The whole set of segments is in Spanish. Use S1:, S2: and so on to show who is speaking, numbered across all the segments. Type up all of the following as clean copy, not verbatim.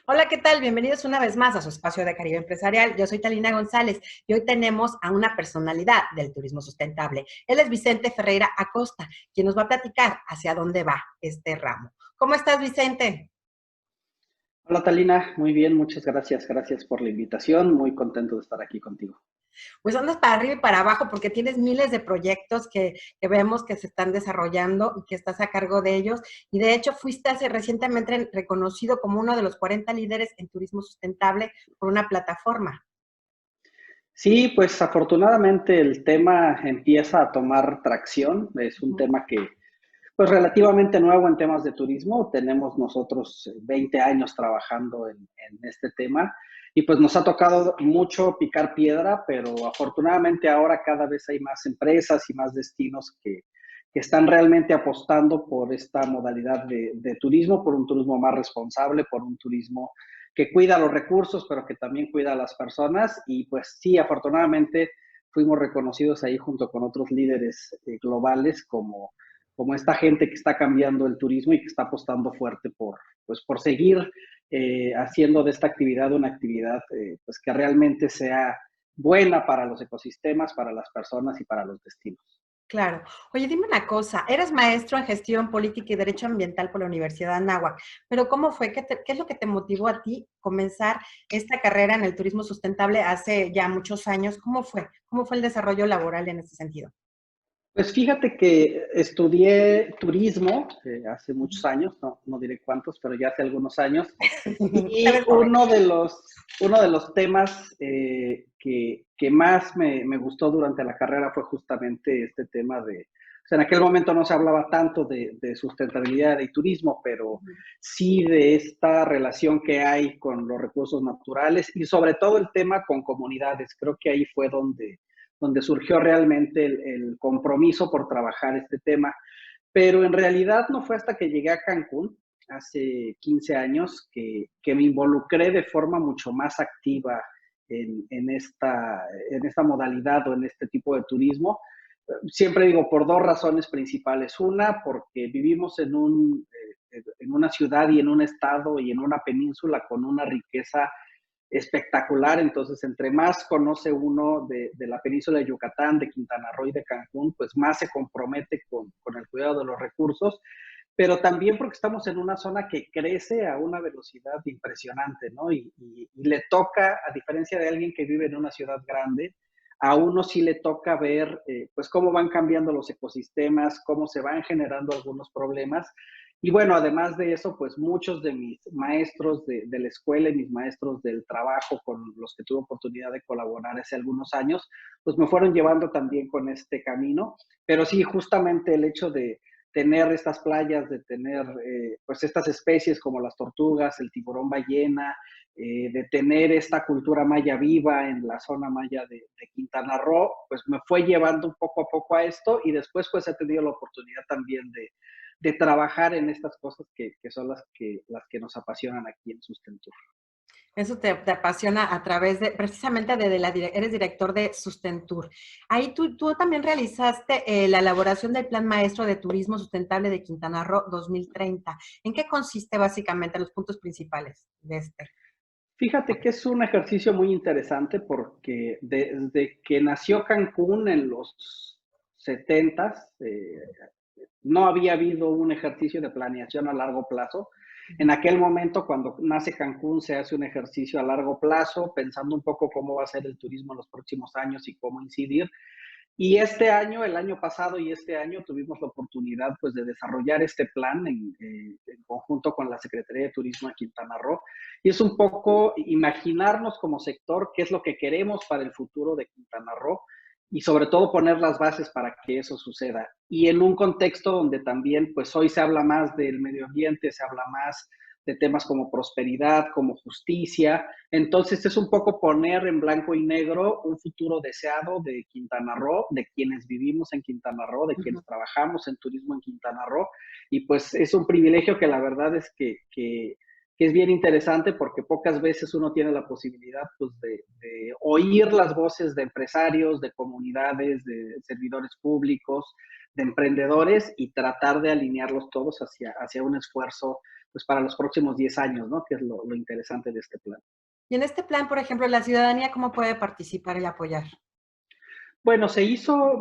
S1: Hola, ¿qué tal? Bienvenidos una vez más a su espacio de Caribe Empresarial. Yo soy Talina González y hoy tenemos a una personalidad del turismo sustentable. Él es Vicente Ferreira Acosta, quien nos va a platicar hacia dónde va este ramo. ¿Cómo estás, Vicente?
S2: Hola Talina, muy bien, muchas gracias. Gracias por la invitación. Muy contento de estar aquí contigo.
S1: Pues andas para arriba y para abajo porque tienes miles de proyectos que vemos que se están desarrollando y que estás a cargo de ellos. Y de hecho fuiste hace recientemente reconocido como uno de los 40 líderes en turismo sustentable por una plataforma.
S2: Sí, pues afortunadamente el tema empieza a tomar tracción. Es un
S1: Ujú.
S2: tema que, pues relativamente nuevo en temas de turismo. Tenemos nosotros 20 años trabajando en este tema y pues nos ha tocado mucho picar piedra, pero afortunadamente ahora cada vez hay más empresas y más destinos que están realmente apostando por esta modalidad de turismo, por un turismo más responsable, por un turismo que cuida los recursos, pero que también cuida a las personas. Y pues sí, afortunadamente fuimos reconocidos ahí junto con otros líderes globales como esta gente que está cambiando el turismo y que está apostando fuerte pues, por seguir haciendo de esta actividad una actividad pues que realmente sea buena para los ecosistemas, para las personas y para los destinos.
S1: Claro. Oye, dime una cosa, eres maestro en gestión política y derecho ambiental por la Universidad de Anáhuac, pero ¿cómo fue? ¿Qué es lo que te motivó a ti comenzar esta carrera en el turismo sustentable hace ya muchos años? ¿Cómo fue? ¿Cómo fue el desarrollo laboral en ese sentido?
S2: Pues fíjate que estudié turismo hace muchos años, no diré cuántos, pero ya hace algunos años.
S1: Tal
S2: Y
S1: vez joven.
S2: uno de los temas que más me gustó durante la carrera fue justamente este tema o sea, en aquel momento no se hablaba tanto de sustentabilidad y turismo, pero sí de esta relación que hay con los recursos naturales y sobre todo el tema con comunidades. Creo que ahí fue donde surgió realmente el compromiso por trabajar este tema. Pero en realidad no fue hasta que llegué a Cancún, hace 15 años, que me involucré de forma mucho más activa en esta modalidad o en este tipo de turismo. Siempre digo por dos razones principales. Una, porque vivimos en una ciudad y en un estado y en una península con una riqueza espectacular. Entonces, entre más conoce uno de la península de Yucatán, de Quintana Roo y de Cancún, pues más se compromete con el cuidado de los recursos, pero también porque estamos en una zona que crece a una velocidad impresionante, ¿no? Y le toca, a diferencia de alguien que vive en una ciudad grande, a uno sí le toca ver, pues, cómo van cambiando los ecosistemas, cómo se van generando algunos problemas. Y bueno, además de eso, pues muchos de mis maestros de la escuela y mis maestros del trabajo con los que tuve oportunidad de colaborar hace algunos años, pues me fueron llevando también con este camino. Pero sí, justamente el hecho de tener estas playas, de tener pues estas especies como las tortugas, el tiburón ballena, de tener esta cultura maya viva en la zona maya de Quintana Roo, pues me fue llevando un poco a poco a esto y después pues he tenido la oportunidad también de trabajar en estas cosas que son las que nos apasionan aquí en Sustentur.
S1: Eso te apasiona a través de, precisamente eres director de Sustentur. Ahí tú también realizaste la elaboración del Plan Maestro de Turismo Sustentable de Quintana Roo 2030. ¿En qué consiste básicamente los puntos principales de este?
S2: Fíjate que es un ejercicio muy interesante porque desde que nació Cancún en los 70s, no había habido un ejercicio de planeación a largo plazo. En aquel momento, cuando nace Cancún, se hace un ejercicio a largo plazo, pensando un poco cómo va a ser el turismo en los próximos años y cómo incidir. Y este año, el año pasado y este año tuvimos la oportunidad pues de desarrollar este plan en conjunto con la Secretaría de Turismo de Quintana Roo. Y es un poco imaginarnos como sector qué es lo que queremos para el futuro de Quintana Roo y sobre todo poner las bases para que eso suceda. Y en un contexto donde también pues hoy se habla más del medio ambiente, se habla más de temas como prosperidad, como justicia. Entonces es un poco poner en blanco y negro un futuro deseado de Quintana Roo, de quienes vivimos en Quintana Roo, de quienes trabajamos en turismo en Quintana Roo. Y pues es un privilegio que la verdad es que que es bien interesante porque pocas veces uno tiene la posibilidad pues, de oír las voces de empresarios, de comunidades, de servidores públicos, de emprendedores y tratar de alinearlos todos hacia un esfuerzo pues, para los próximos 10 años, ¿no? Que es lo interesante de este plan.
S1: Y en este plan, por ejemplo, la ciudadanía, ¿cómo puede participar y apoyar?
S2: Bueno, se hizo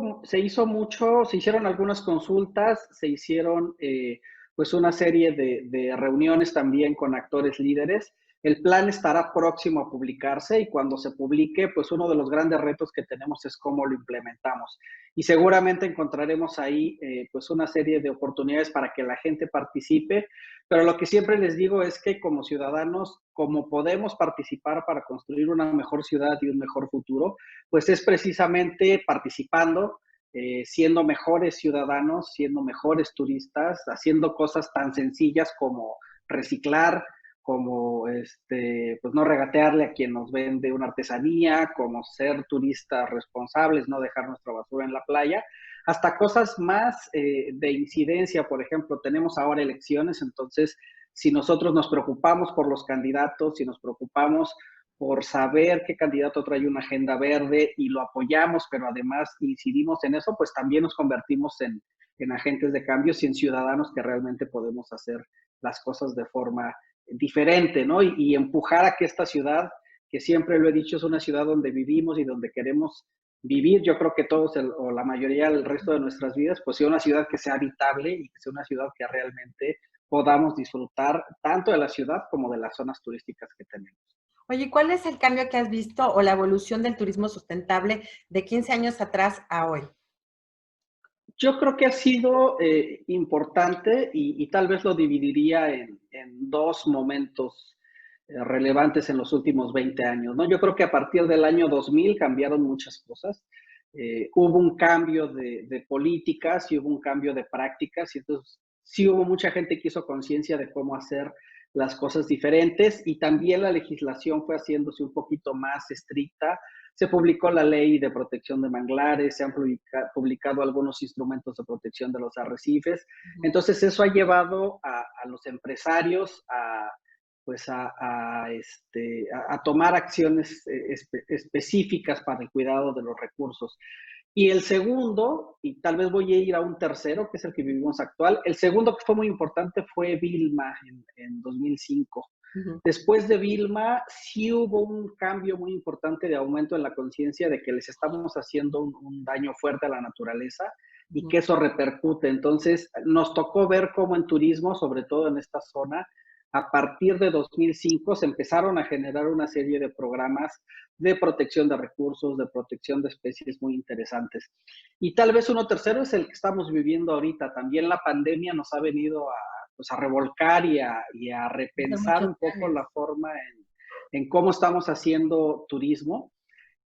S2: mucho, se hicieron algunas consultas, se hicieron pues una serie de reuniones también con actores líderes. El plan estará próximo a publicarse y cuando se publique, pues uno de los grandes retos que tenemos es cómo lo implementamos. Y seguramente encontraremos ahí pues una serie de oportunidades para que la gente participe, pero lo que siempre les digo es que como ciudadanos, como podemos participar para construir una mejor ciudad y un mejor futuro, pues es precisamente participando, siendo mejores ciudadanos, siendo mejores turistas, haciendo cosas tan sencillas como reciclar, como pues no regatearle a quien nos vende una artesanía, como ser turistas responsables, no dejar nuestra basura en la playa, hasta cosas más de incidencia. Por ejemplo, tenemos ahora elecciones, entonces si nosotros nos preocupamos por los candidatos, si nos preocupamos por saber qué candidato trae una agenda verde y lo apoyamos, pero además incidimos en eso, pues también nos convertimos en agentes de cambios y en ciudadanos que realmente podemos hacer las cosas de forma diferente, ¿no? Y empujar a que esta ciudad, que siempre lo he dicho, es una ciudad donde vivimos y donde queremos vivir, yo creo que todos o la mayoría del resto de nuestras vidas, pues sea una ciudad que sea habitable y que sea una ciudad que realmente podamos disfrutar tanto de la ciudad como de las zonas turísticas que tenemos.
S1: Oye, ¿cuál es el cambio que has visto o la evolución del turismo sustentable de 15 años atrás a hoy?
S2: Yo creo que ha sido importante y tal vez lo dividiría en dos momentos relevantes en los últimos 20 años, ¿no? Yo creo que a partir del año 2000 cambiaron muchas cosas. Hubo un cambio de políticas y hubo un cambio de prácticas y entonces sí hubo mucha gente que hizo conciencia de cómo hacer las cosas diferentes y también la legislación fue haciéndose un poquito más estricta. Se publicó la ley de protección de manglares, se han publicado algunos instrumentos de protección de los arrecifes. Entonces eso ha llevado a los empresarios pues a tomar acciones específicas para el cuidado de los recursos. Y el segundo, y tal vez voy a ir a un tercero, que es el que vivimos actual, el segundo que fue muy importante fue Vilma en 2005.
S1: Ujú.
S2: Después de Vilma, sí hubo un cambio muy importante de aumento en la conciencia de que les estamos haciendo un daño fuerte a la naturaleza y
S1: Ujú.
S2: que eso repercute. Entonces, nos tocó ver cómo en turismo, sobre todo en esta zona, a partir de 2005 se empezaron a generar una serie de programas de protección de recursos, de protección de especies muy interesantes. Y tal vez uno tercero es el que estamos viviendo ahorita. También la pandemia nos ha venido pues a revolcar y a
S1: Hace
S2: repensar
S1: muchos
S2: un poco
S1: años.
S2: la forma en cómo estamos haciendo turismo.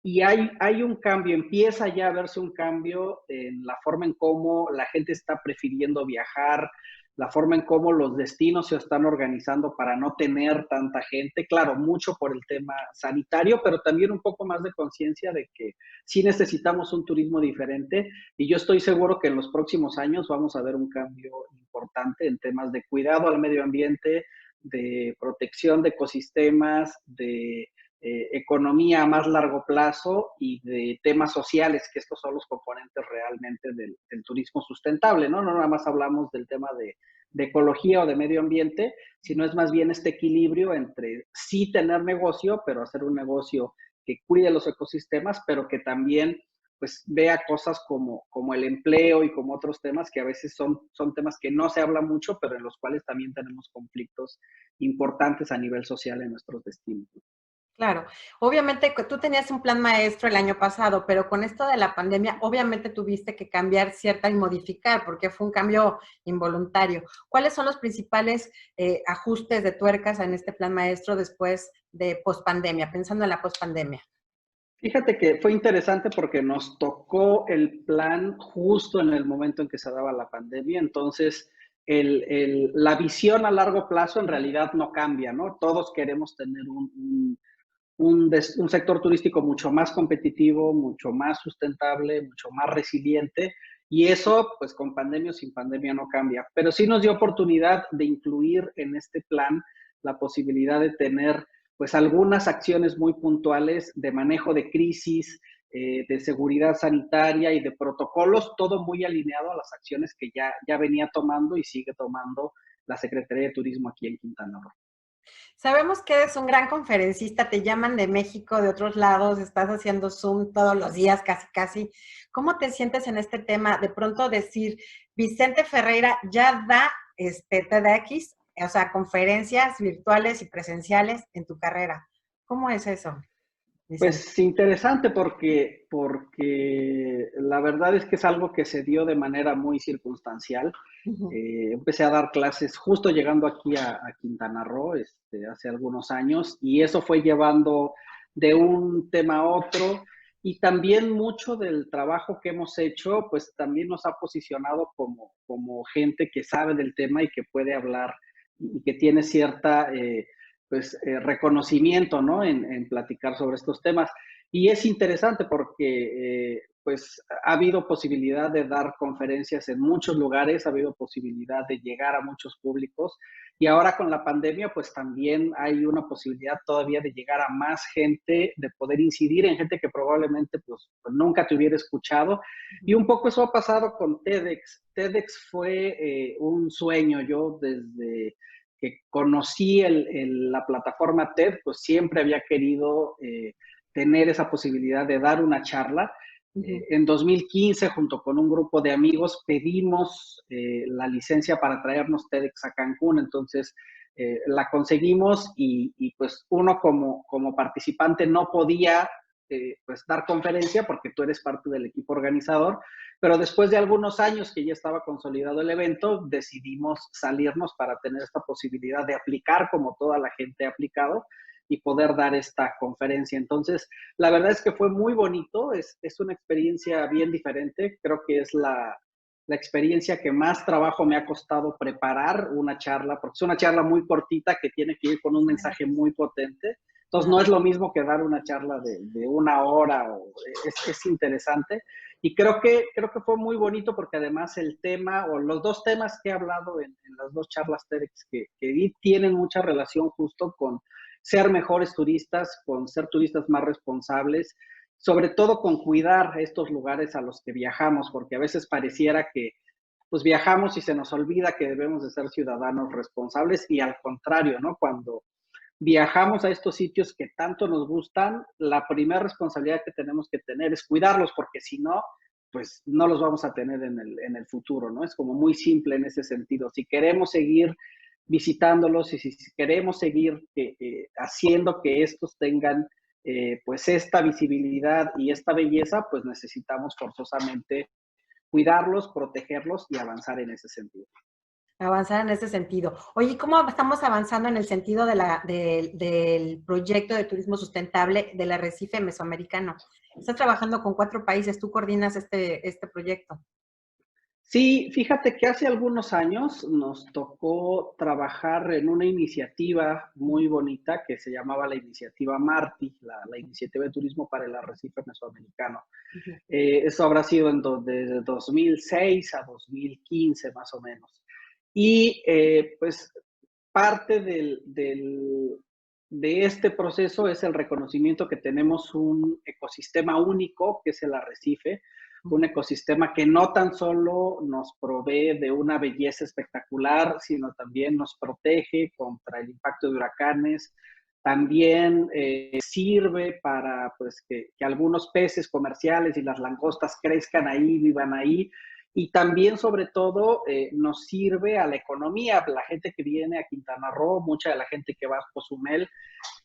S2: Y hay un cambio, empieza ya a verse un cambio en la forma en cómo la gente está prefiriendo viajar, la forma en cómo los destinos se están organizando para no tener tanta gente. Claro, mucho por el tema sanitario, pero también un poco más de conciencia de que sí necesitamos un turismo diferente. Y yo estoy seguro que en los próximos años vamos a ver un cambio importante en temas de cuidado al medio ambiente, de protección de ecosistemas, de economía a más largo plazo y de temas sociales, que estos son los componentes realmente del turismo sustentable, ¿no? No nada más hablamos del tema de ecología o de medio ambiente, sino es más bien este equilibrio entre sí tener negocio, pero hacer un negocio que cuide los ecosistemas, pero que también pues vea cosas como el empleo y como otros temas que a veces son temas que no se habla mucho, pero en los cuales también tenemos conflictos importantes a nivel social en nuestros destinos.
S1: Claro, obviamente tú tenías un plan maestro el año pasado, pero con esto de la pandemia, obviamente tuviste que cambiar cierta y modificar, porque fue un cambio involuntario. ¿Cuáles son los principales ajustes de tuercas en este plan maestro después de pospandemia, pensando en la pospandemia?
S2: Fíjate que fue interesante porque nos tocó el plan justo en el momento en que se daba la pandemia, entonces la visión a largo plazo en realidad no cambia, ¿no? Todos queremos tener un sector turístico mucho más competitivo, mucho más sustentable, mucho más resiliente, y eso, pues con pandemia o sin pandemia no cambia. Pero sí nos dio oportunidad de incluir en este plan la posibilidad de tener pues algunas acciones muy puntuales de manejo de crisis, de seguridad sanitaria y de protocolos, todo muy alineado a las acciones que ya venía tomando y sigue tomando la Secretaría de Turismo aquí en Quintana Roo.
S1: Sabemos que eres un gran conferencista, te llaman de México, de otros lados, estás haciendo Zoom todos los días, casi, casi. ¿Cómo te sientes en este tema? De pronto decir, Vicente Ferreira ya da TEDx, o sea, conferencias virtuales y presenciales en tu carrera. ¿Cómo es eso, Vicente?
S2: Pues interesante porque la verdad es que es algo que se dio de manera muy circunstancial.
S1: Ujú.
S2: Empecé a dar clases justo llegando aquí a Quintana Roo hace algunos años y eso fue llevando de un tema a otro y también mucho del trabajo que hemos hecho pues también nos ha posicionado como gente que sabe del tema y que puede hablar y que tiene cierta reconocimiento, ¿no? En platicar sobre estos temas. Y es interesante porque pues ha habido posibilidad de dar conferencias en muchos lugares, ha habido posibilidad de llegar a muchos públicos y ahora con la pandemia pues también hay una posibilidad todavía de llegar a más gente, de poder incidir en gente que probablemente pues nunca te hubiera escuchado y un poco eso ha pasado con TEDx. TEDx fue un sueño, yo desde que conocí la plataforma TED pues siempre había querido tener esa posibilidad de dar una charla.
S1: Ujú.
S2: En 2015, junto con un grupo de amigos, pedimos la licencia para traernos TEDx a Cancún, entonces la conseguimos y pues uno como participante no podía pues dar conferencia porque tú eres parte del equipo organizador, pero después de algunos años que ya estaba consolidado el evento, decidimos salirnos para tener esta posibilidad de aplicar como toda la gente ha aplicado y poder dar esta conferencia. Entonces, la verdad es que fue muy bonito, es una experiencia bien diferente, creo que es la experiencia que más trabajo me ha costado preparar una charla, porque es una charla muy cortita que tiene que ir con un mensaje muy potente. Entonces, no
S1: Claro.
S2: es lo mismo que dar una charla de una hora, es interesante. Y creo que fue muy bonito porque además el tema o los dos temas que he hablado en las dos charlas TEDx que di tienen mucha relación justo con ser mejores turistas, con ser turistas más responsables, sobre todo con cuidar estos lugares a los que viajamos, porque a veces pareciera que pues viajamos y se nos olvida que debemos de ser ciudadanos responsables y al contrario, ¿no? Cuando viajamos a estos sitios que tanto nos gustan, la primera responsabilidad que tenemos que tener es cuidarlos, porque si no, pues no los vamos a tener en el futuro, ¿no? Es como muy simple en ese sentido. Si queremos seguir visitándolos y si queremos seguir haciendo que estos tengan pues esta visibilidad y esta belleza, pues necesitamos forzosamente cuidarlos, protegerlos y avanzar en ese sentido.
S1: Avanzar en ese sentido. Oye, ¿cómo estamos avanzando en el sentido del proyecto de turismo sustentable del arrecife mesoamericano? Estás trabajando con 4 países, tú coordinas este proyecto.
S2: Sí, fíjate que hace algunos años nos tocó trabajar en una iniciativa muy bonita que se llamaba la iniciativa MARTI, la Iniciativa de Turismo para el Arrecife Mesoamericano.
S1: Ujú.
S2: Eso habrá sido desde 2006 a 2015 más o menos. Y pues parte de este proceso es el reconocimiento que tenemos un ecosistema único, que es el arrecife, un ecosistema que no tan solo nos provee de una belleza espectacular, sino también nos protege contra el impacto de huracanes, también sirve para pues, que algunos peces comerciales y las langostas crezcan ahí, vivan ahí, y también, sobre todo, nos sirve a la economía. La gente que viene a Quintana Roo, mucha de la gente que va a Cozumel,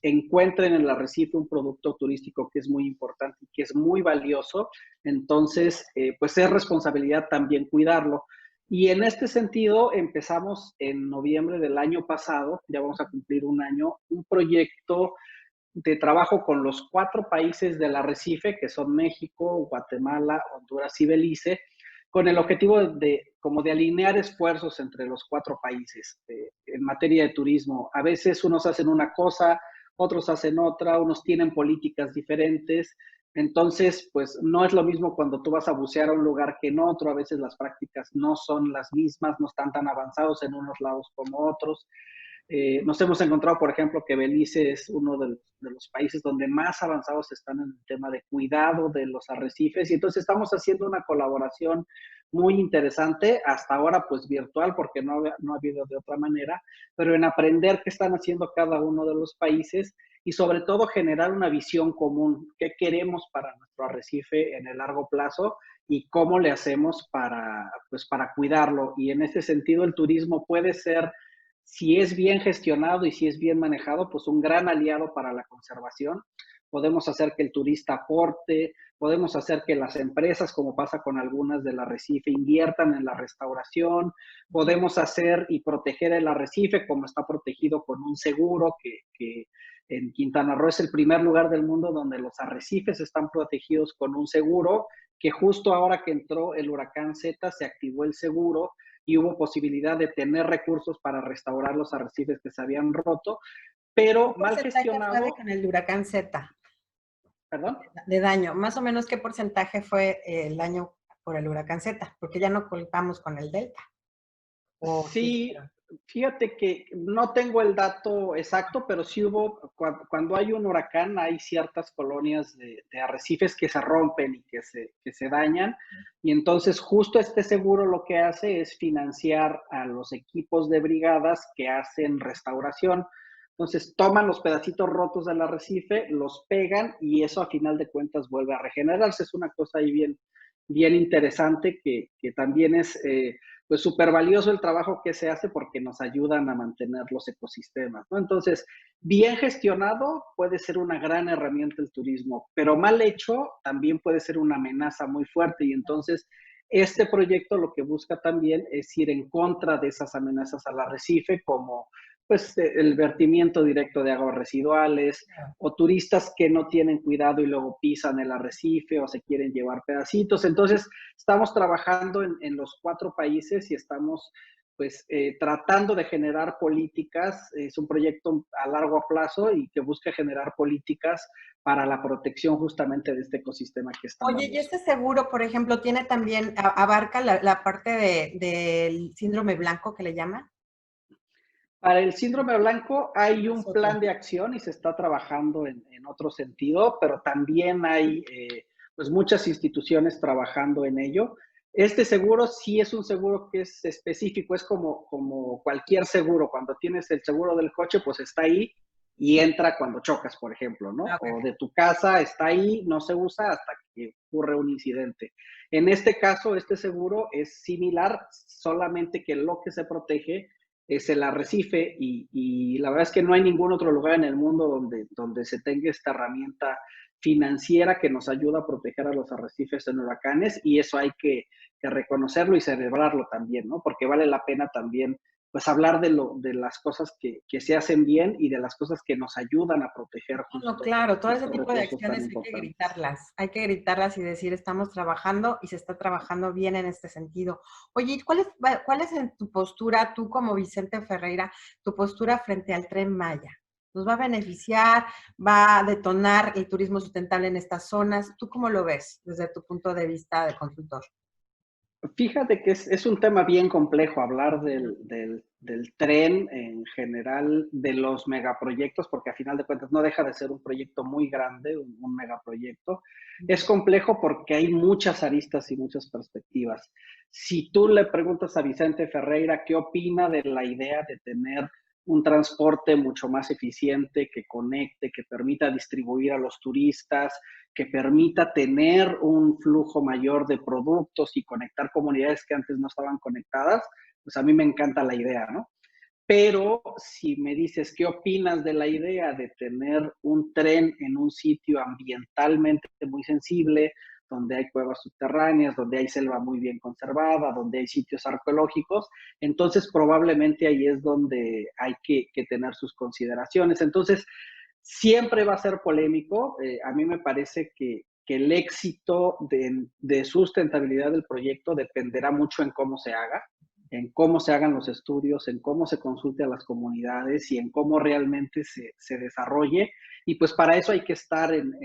S2: encuentra en el arrecife un producto turístico que es muy importante y que es muy valioso. Entonces, pues es responsabilidad también cuidarlo. Y en este sentido, empezamos en noviembre del año pasado, ya vamos a cumplir un año, un proyecto de trabajo con los 4 países del arrecife, que son México, Guatemala, Honduras y Belice, con el objetivo como de alinear esfuerzos entre los 4 países en materia de turismo. A veces unos hacen una cosa, otros hacen otra, unos tienen políticas diferentes. Entonces, pues no es lo mismo cuando tú vas a bucear a un lugar que en otro. A veces las prácticas no son las mismas, no están tan avanzados en unos lados como otros. Nos hemos encontrado, por ejemplo, que Belice es uno de los países donde más avanzados están en el tema de cuidado de los arrecifes, y entonces estamos haciendo una colaboración muy interesante, hasta ahora pues virtual, porque no ha habido de otra manera, pero en aprender qué están haciendo cada uno de los países y sobre todo generar una visión común, qué queremos para nuestro arrecife en el largo plazo y cómo le hacemos pues, para cuidarlo. Y en ese sentido el turismo puede ser, si es bien gestionado y si es bien manejado, pues un gran aliado para la conservación. Podemos hacer que el turista aporte, podemos hacer que las empresas, como pasa con algunas del arrecife, inviertan en la restauración, podemos hacer y proteger el arrecife como está protegido con un seguro que en Quintana Roo es el primer lugar del mundo donde los arrecifes están protegidos con un seguro, que justo ahora que entró el huracán Z se activó el seguro y hubo posibilidad de tener recursos para restaurar los arrecifes que se habían roto,
S1: ¿Qué
S2: pero mal
S1: porcentaje fue
S2: gestionado.
S1: con el huracán Z
S2: ¿Perdón?
S1: de daño? Más o menos, ¿qué porcentaje fue el daño por el huracán Z? Porque ya no culpamos con el Delta. ¿O sí
S2: Sí,
S1: fueron?
S2: fíjate que no tengo el dato exacto, pero sí hubo, cuando hay un huracán, hay ciertas colonias de arrecifes que se rompen y que se dañan, y entonces justo este seguro lo que hace es financiar a los equipos de brigadas que hacen restauración. Entonces toman los pedacitos rotos del arrecife, los pegan y eso a final de cuentas vuelve a regenerarse. Es una cosa ahí bien interesante que también es pues súper valioso el trabajo que se hace porque nos ayudan a mantener los ecosistemas, ¿no? Entonces, bien gestionado puede ser una gran herramienta el turismo, pero mal hecho también puede ser una amenaza muy fuerte y entonces este proyecto lo que busca también es ir en contra de esas amenazas al arrecife, como pues el vertimiento directo de aguas residuales, o turistas que no tienen cuidado y luego pisan el arrecife o se quieren llevar pedacitos. Entonces, estamos trabajando en los 4 países y estamos pues tratando de generar políticas. Es un proyecto a largo plazo y que busca generar políticas para la protección justamente de este ecosistema que es tan
S1: Oye, ¿y
S2: valioso.
S1: este seguro, por ejemplo, tiene también, abarca la parte del síndrome blanco que le llaman?
S2: Para el síndrome blanco hay
S1: Es
S2: un
S1: otro.
S2: plan de acción y se está trabajando en otro sentido, pero también hay pues muchas instituciones trabajando en ello. Este seguro sí es un seguro que es específico, es como cualquier seguro. Cuando tienes el seguro del coche, pues está ahí y entra cuando chocas, por ejemplo, ¿no?
S1: Ah,
S2: O
S1: okey.
S2: de tu casa está ahí, no se usa hasta que ocurre un incidente. En este caso, este seguro es similar, solamente que lo que se protege es el arrecife y la verdad es que no hay ningún otro lugar en el mundo donde se tenga esta herramienta financiera que nos ayuda a proteger a los arrecifes en huracanes y eso hay que reconocerlo y celebrarlo también, ¿no? Porque vale la pena también pues hablar de las cosas que se hacen bien y de las cosas que nos ayudan a proteger
S1: No,
S2: justo
S1: claro, todo ese
S2: estos
S1: tipo de
S2: recursos tan
S1: acciones
S2: importantes.
S1: hay que gritarlas y decir: "Estamos trabajando y se está trabajando bien en este sentido". Oye, ¿y cuál es en tu postura, tú como Vicente Ferreira, tu postura frente al Tren Maya? ¿Nos va a beneficiar? ¿Va a detonar el turismo sustentable en estas zonas? ¿Tú cómo lo ves desde tu punto de vista de consultor?
S2: Fíjate que es un tema bien complejo hablar del tren en general, de los megaproyectos, porque a final de cuentas no deja de ser un proyecto muy grande, un megaproyecto. Es
S1: Ujú.
S2: complejo porque hay muchas aristas y muchas perspectivas. Si tú le preguntas a Vicente Ferreira qué opina de la idea de tener un transporte mucho más eficiente, que conecte, que permita distribuir a los turistas, que permita tener un flujo mayor de productos y conectar comunidades que antes no estaban conectadas, pues a mí me encanta la idea, ¿no? Pero si me dices, ¿qué opinas de la idea de tener un tren en un sitio ambientalmente muy sensible, donde hay cuevas subterráneas, donde hay selva muy bien conservada, donde hay sitios arqueológicos? Entonces, probablemente ahí es donde hay que tener sus consideraciones. Entonces, siempre va a ser polémico. A mí me parece que el éxito de sustentabilidad del proyecto dependerá mucho en cómo se haga, en cómo se hagan los estudios, en cómo se consulte a las comunidades y en cómo realmente se desarrolle. Y pues para eso hay que estar en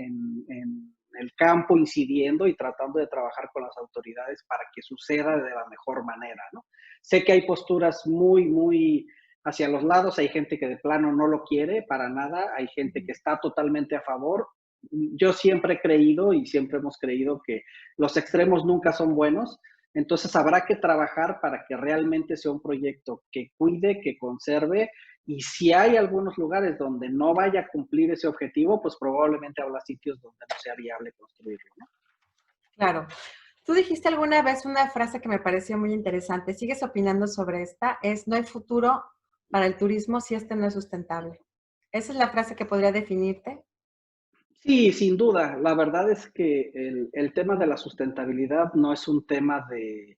S2: el campo incidiendo y tratando de trabajar con las autoridades para que suceda de la mejor manera, ¿no? Sé que hay posturas muy hacia los lados, hay gente que de plano no lo quiere para nada, hay gente
S1: Ujú.
S2: que está totalmente a favor. Yo siempre he creído y siempre hemos creído que los extremos nunca son buenos, entonces habrá que trabajar para que realmente sea un proyecto que cuide, que conserve, y si hay algunos lugares donde no vaya a cumplir ese objetivo, pues probablemente habrá sitios donde no sea viable construirlo, ¿no?
S1: Claro. Tú dijiste alguna vez una frase que me pareció muy interesante. ¿Sigues opinando sobre esta? Es, no hay futuro para el turismo si este no es sustentable. ¿Esa es la frase que podría definirte?
S2: Sí, sin duda. La verdad es que el tema de la sustentabilidad no es un tema de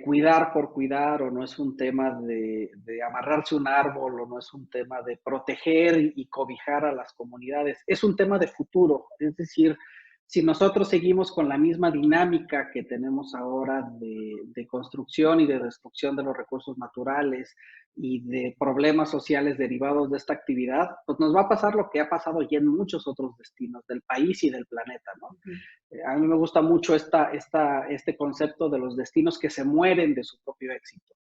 S2: cuidar por cuidar, o no es un tema de amarrarse un árbol, o no es un tema de proteger y cobijar a las comunidades. Es un tema de futuro. Es decir, si nosotros seguimos con la misma dinámica que tenemos ahora de construcción y de destrucción de los recursos naturales y de problemas sociales derivados de esta actividad, pues nos va a pasar lo que ha pasado ya en muchos otros destinos del país y del planeta, ¿no?
S1: Ujú.
S2: A mí me gusta mucho este concepto de los destinos que se mueren de su propio éxito.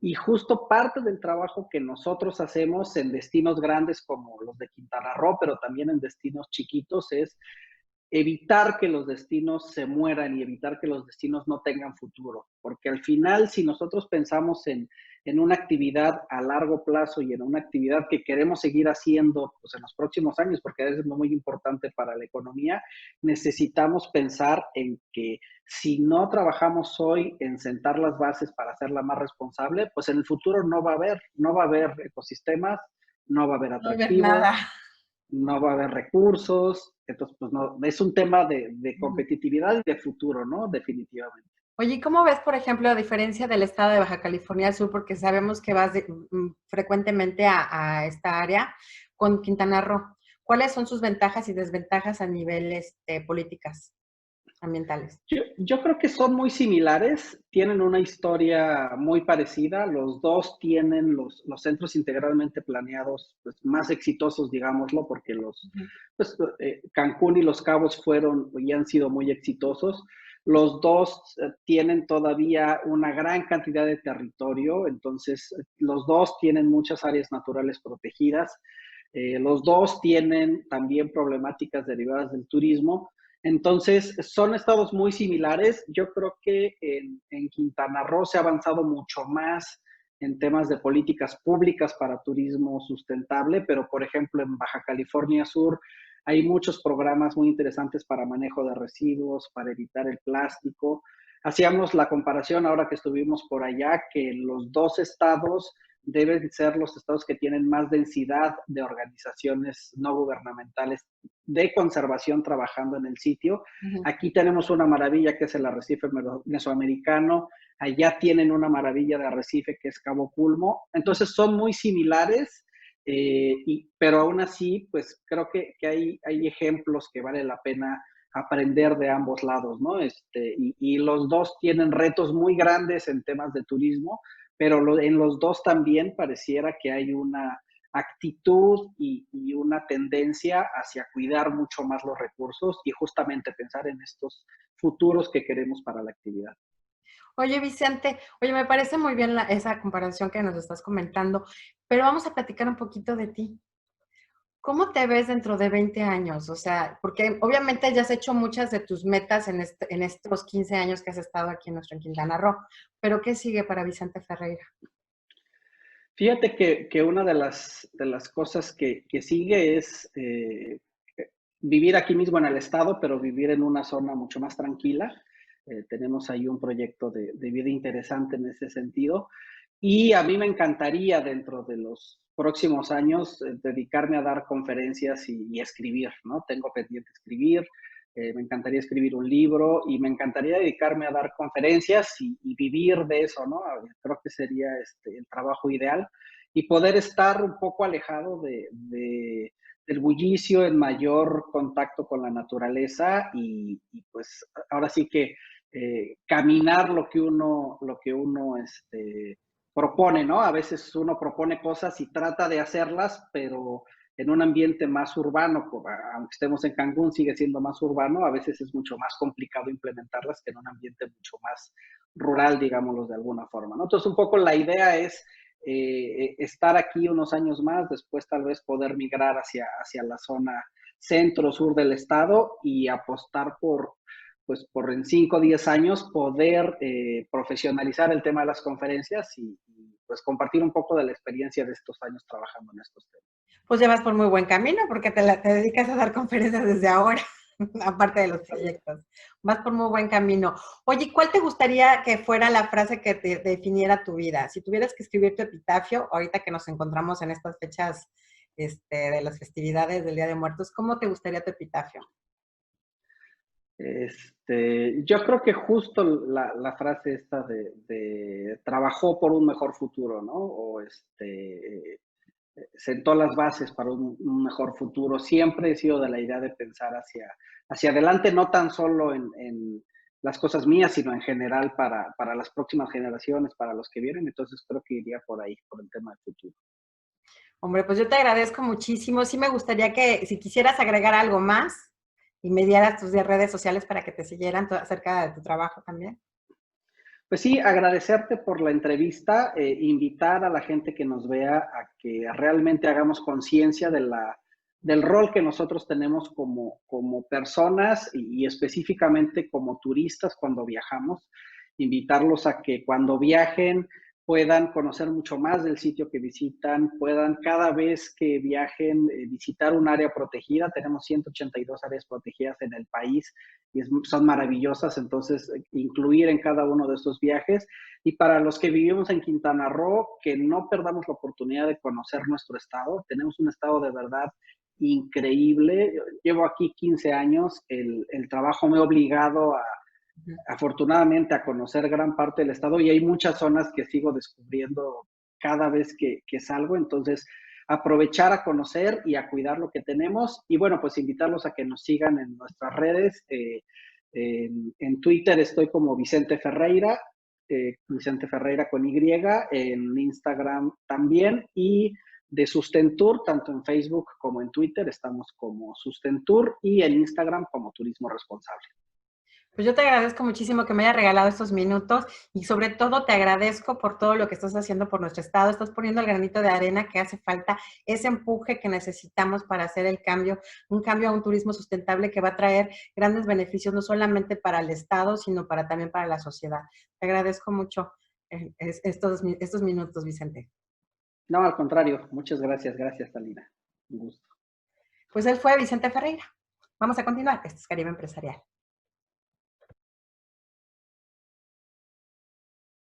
S2: Y justo parte del trabajo que nosotros hacemos en destinos grandes como los de Quintana Roo, pero también en destinos chiquitos, es evitar que los destinos se mueran y evitar que los destinos no tengan futuro. Porque al final, si nosotros pensamos en una actividad a largo plazo y en una actividad que queremos seguir haciendo pues, en los próximos años, porque es muy importante para la economía, necesitamos pensar en que si no trabajamos hoy en sentar las bases para hacerla más responsable, pues en el futuro no va a haber ecosistemas, no va a haber
S1: No ver nada.
S2: atractivos, no va a haber recursos, entonces pues no, es un tema de
S1: Ujú.
S2: competitividad y de futuro, ¿no? Definitivamente.
S1: Oye, ¿y cómo ves, por ejemplo, a diferencia del estado de Baja California Sur, porque sabemos que vas frecuentemente a esta área, con Quintana Roo? ¿Cuáles son sus ventajas y desventajas a nivel políticas ambientales?
S2: Yo creo que son muy similares, tienen una historia muy parecida, los dos tienen los centros integralmente planeados pues, más exitosos, digámoslo, porque
S1: Ujú.
S2: pues, Cancún y Los Cabos fueron y han sido muy exitosos. Los dos tienen todavía una gran cantidad de territorio, entonces los dos tienen muchas áreas naturales protegidas, los dos tienen también problemáticas derivadas del turismo. Entonces, son estados muy similares. Yo creo que en Quintana Roo se ha avanzado mucho más en temas de políticas públicas para turismo sustentable, pero por ejemplo en Baja California Sur hay muchos programas muy interesantes para manejo de residuos, para evitar el plástico. Hacíamos la comparación ahora que estuvimos por allá, que los dos estados deben ser los estados que tienen más densidad de organizaciones no gubernamentales de conservación trabajando en el sitio.
S1: Ujú.
S2: Aquí tenemos una maravilla que es el arrecife mesoamericano, allá tienen una maravilla de arrecife que es Cabo Pulmo, entonces son muy similares, pero aún así, pues creo que hay ejemplos que vale la pena aprender de ambos lados, ¿no? Y los dos tienen retos muy grandes en temas de turismo, pero en los dos también pareciera que hay una actitud y una tendencia hacia cuidar mucho más los recursos y justamente pensar en estos futuros que queremos para la actividad.
S1: Oye, Vicente, oye, me parece muy bien esa comparación que nos estás comentando, pero vamos a platicar un poquito de ti. ¿Cómo te ves dentro de 20 años? O sea, porque obviamente ya has hecho muchas de tus metas en estos 15 años que has estado aquí en nuestro Quintana Roo, pero ¿qué sigue para Vicente Ferreira?
S2: Fíjate que una de las cosas que sigue es vivir aquí mismo en el estado, pero vivir en una zona mucho más tranquila. Tenemos ahí un proyecto de vida interesante en ese sentido. Y a mí me encantaría dentro de los próximos años dedicarme a dar conferencias y escribir, ¿no? Tengo pendiente escribir, me encantaría escribir un libro y me encantaría dedicarme a dar conferencias y vivir de eso, ¿no? Creo que sería el trabajo ideal y poder estar un poco alejado del bullicio, en mayor contacto con la naturaleza y pues ahora sí que caminar lo que uno propone, ¿no? A veces uno propone cosas y trata de hacerlas, pero en un ambiente más urbano, aunque estemos en Cancún, sigue siendo más urbano, a veces es mucho más complicado implementarlas que en un ambiente mucho más rural, digámoslo de alguna forma, ¿no? Entonces, un poco la idea es estar aquí unos años más, después tal vez poder migrar hacia la zona centro-sur del estado y apostar pues por en 5 o 10 años poder profesionalizar el tema de las conferencias y pues compartir un poco de la experiencia de estos años trabajando en estos temas.
S1: Pues ya vas por muy buen camino porque te dedicas a dar conferencias desde ahora, aparte de los proyectos. Vas por muy buen camino. Oye, ¿cuál te gustaría que fuera la frase que te definiera tu vida? Si tuvieras que escribir tu epitafio, ahorita que nos encontramos en estas fechas de las festividades del Día de Muertos, ¿cómo te gustaría tu epitafio?
S2: Yo creo que justo la frase esta de trabajó por un mejor futuro, ¿no? O sentó las bases para un mejor futuro. Siempre he sido de la idea de pensar hacia adelante, no tan solo en las cosas mías, sino en general para las próximas generaciones, para los que vienen. Entonces creo que iría por ahí, por el tema del futuro.
S1: Hombre, pues yo te agradezco muchísimo. Sí me gustaría que si quisieras agregar algo más y me dieras tus redes sociales para que te siguieran acerca de tu trabajo también.
S2: Pues sí, agradecerte por la entrevista, invitar a la gente que nos vea a que realmente hagamos conciencia del rol que nosotros tenemos como personas y específicamente como turistas cuando viajamos. Invitarlos a que cuando viajen puedan conocer mucho más del sitio que visitan, puedan cada vez que viajen visitar un área protegida. Tenemos 182 áreas protegidas en el país y son maravillosas, entonces incluir en cada uno de estos viajes. Y para los que vivimos en Quintana Roo, que no perdamos la oportunidad de conocer nuestro estado. Tenemos un estado de verdad increíble. Llevo aquí 15 años, el trabajo me ha obligado afortunadamente a conocer gran parte del estado y hay muchas zonas que sigo descubriendo cada vez que salgo, entonces aprovechar a conocer y a cuidar lo que tenemos y bueno, pues invitarlos a que nos sigan en nuestras redes. En Twitter estoy como Vicente Ferreira con Y, en Instagram también y de Sustentur, tanto en Facebook como en Twitter estamos como Sustentur y en Instagram como Turismo Responsable.
S1: Pues yo te agradezco muchísimo que me hayas regalado estos minutos y sobre todo te agradezco por todo lo que estás haciendo por nuestro estado. Estás poniendo el granito de arena que hace falta, ese empuje que necesitamos para hacer el cambio, un cambio a un turismo sustentable que va a traer grandes beneficios no solamente para el estado, sino también para la sociedad. Te agradezco mucho estos minutos, Vicente.
S2: No, al contrario, muchas gracias, gracias, Talina. Un gusto.
S1: Pues él fue Vicente Ferreira. Vamos a continuar. Esto es Caribe Empresarial.